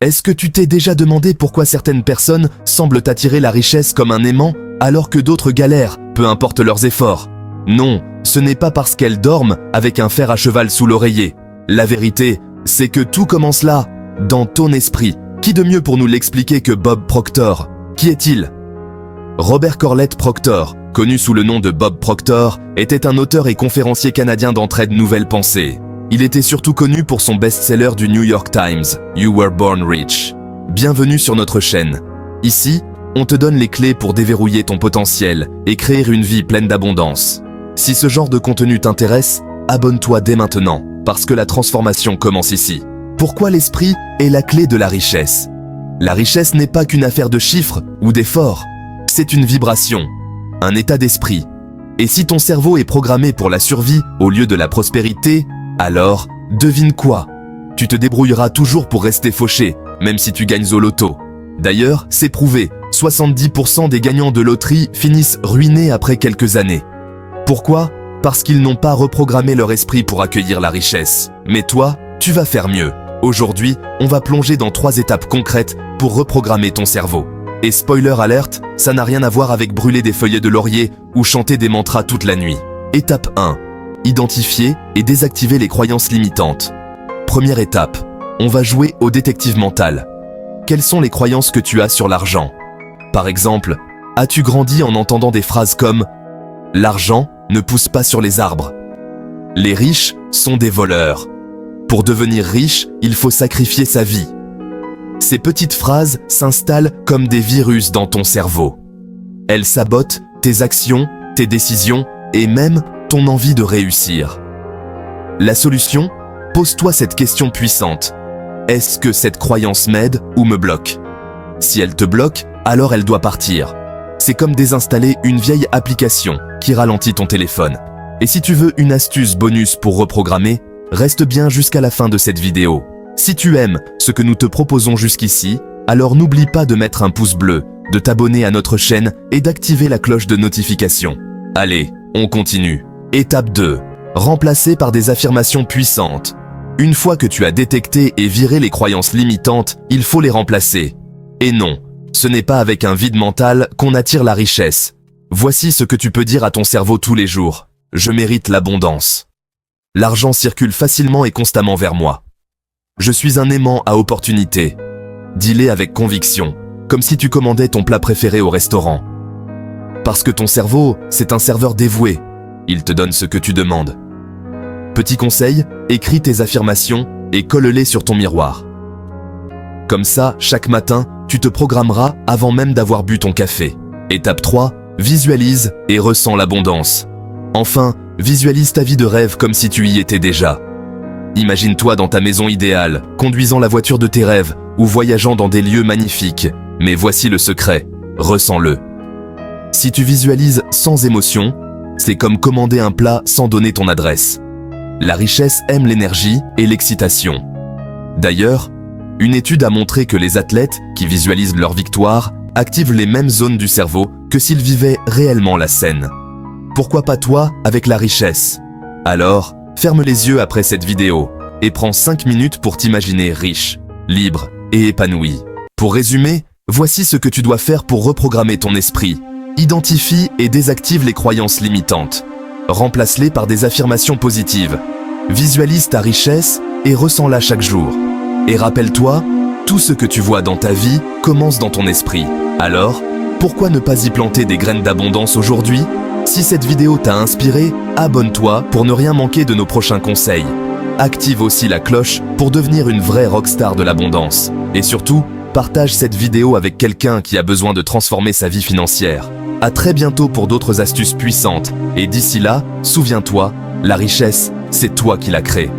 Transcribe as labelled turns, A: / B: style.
A: Est-ce que tu t'es déjà demandé pourquoi certaines personnes semblent attirer la richesse comme un aimant alors que d'autres galèrent, peu importe leurs efforts? Non, ce n'est pas parce qu'elles dorment avec un fer à cheval sous l'oreiller. La vérité, c'est que tout commence là, dans ton esprit. Qui de mieux pour nous l'expliquer que Bob Proctor? Qui est-il? Robert Corlett Proctor, connu sous le nom de Bob Proctor, était un auteur et conférencier canadien d'entraide nouvelle pensée. Il était surtout connu pour son best-seller du New York Times, You Were Born Rich. Bienvenue sur notre chaîne. Ici, on te donne les clés pour déverrouiller ton potentiel et créer une vie pleine d'abondance. Si ce genre de contenu t'intéresse, abonne-toi dès maintenant, parce que la transformation commence ici. Pourquoi l'esprit est la clé de la richesse? La richesse n'est pas qu'une affaire de chiffres ou d'efforts. C'est une vibration, un état d'esprit. Et si ton cerveau est programmé pour la survie au lieu de la prospérité, alors, devine quoi? Tu te débrouilleras toujours pour rester fauché, même si tu gagnes au loto. D'ailleurs, c'est prouvé, 70% des gagnants de loterie finissent ruinés après quelques années. Pourquoi? Parce qu'ils n'ont pas reprogrammé leur esprit pour accueillir la richesse. Mais toi, tu vas faire mieux. Aujourd'hui, on va plonger dans 3 étapes concrètes pour reprogrammer ton cerveau. Et spoiler alert, ça n'a rien à voir avec brûler des feuillets de laurier ou chanter des mantras toute la nuit. Étape 1. Identifier et désactiver les croyances limitantes. Première étape, on va jouer au détective mental. Quelles sont les croyances que tu as sur l'argent? Par exemple, as-tu grandi en entendant des phrases comme « L'argent ne pousse pas sur les arbres ». Les riches sont des voleurs. Pour devenir riche, il faut sacrifier sa vie. Ces petites phrases s'installent comme des virus dans ton cerveau. Elles sabotent tes actions, tes décisions et même ton envie de réussir. La solution? Pose-toi cette question puissante. Est-ce que cette croyance m'aide ou me bloque? Si elle te bloque, alors elle doit partir. C'est comme désinstaller une vieille application qui ralentit ton téléphone. Et si tu veux une astuce bonus pour reprogrammer, reste bien jusqu'à la fin de cette vidéo. Si tu aimes ce que nous te proposons jusqu'ici, alors n'oublie pas de mettre un pouce bleu, de t'abonner à notre chaîne et d'activer la cloche de notification. Allez, on continue. Étape 2. Remplacer par des affirmations puissantes. Une fois que tu as détecté et viré les croyances limitantes, il faut les remplacer. Et non, ce n'est pas avec un vide mental qu'on attire la richesse. Voici ce que tu peux dire à ton cerveau tous les jours. Je mérite l'abondance. L'argent circule facilement et constamment vers moi. Je suis un aimant à opportunité. Dis-les avec conviction, comme si tu commandais ton plat préféré au restaurant. Parce que ton cerveau, c'est un serveur dévoué. Il te donne ce que tu demandes. Petit conseil, écris tes affirmations et colle-les sur ton miroir. Comme ça, chaque matin, tu te programmeras avant même d'avoir bu ton café. Étape 3, visualise et ressens l'abondance. Enfin, visualise ta vie de rêve comme si tu y étais déjà. Imagine-toi dans ta maison idéale, conduisant la voiture de tes rêves ou voyageant dans des lieux magnifiques. Mais voici le secret, ressens-le. Si tu visualises sans émotion, c'est comme commander un plat sans donner ton adresse. La richesse aime l'énergie et l'excitation. D'ailleurs, une étude a montré que les athlètes qui visualisent leur victoire activent les mêmes zones du cerveau que s'ils vivaient réellement la scène. Pourquoi pas toi avec la richesse? Alors, ferme les yeux après cette vidéo et prends 5 minutes pour t'imaginer riche, libre et épanoui. Pour résumer, voici ce que tu dois faire pour reprogrammer ton esprit. Identifie et désactive les croyances limitantes. Remplace-les par des affirmations positives. Visualise ta richesse et ressens-la chaque jour. Et rappelle-toi, tout ce que tu vois dans ta vie commence dans ton esprit. Alors, pourquoi ne pas y planter des graines d'abondance aujourd'hui? Si cette vidéo t'a inspiré, abonne-toi pour ne rien manquer de nos prochains conseils. Active aussi la cloche pour devenir une vraie rockstar de l'abondance. Et surtout, partage cette vidéo avec quelqu'un qui a besoin de transformer sa vie financière. À très bientôt pour d'autres astuces puissantes. Et d'ici là, souviens-toi, la richesse, c'est toi qui la crée.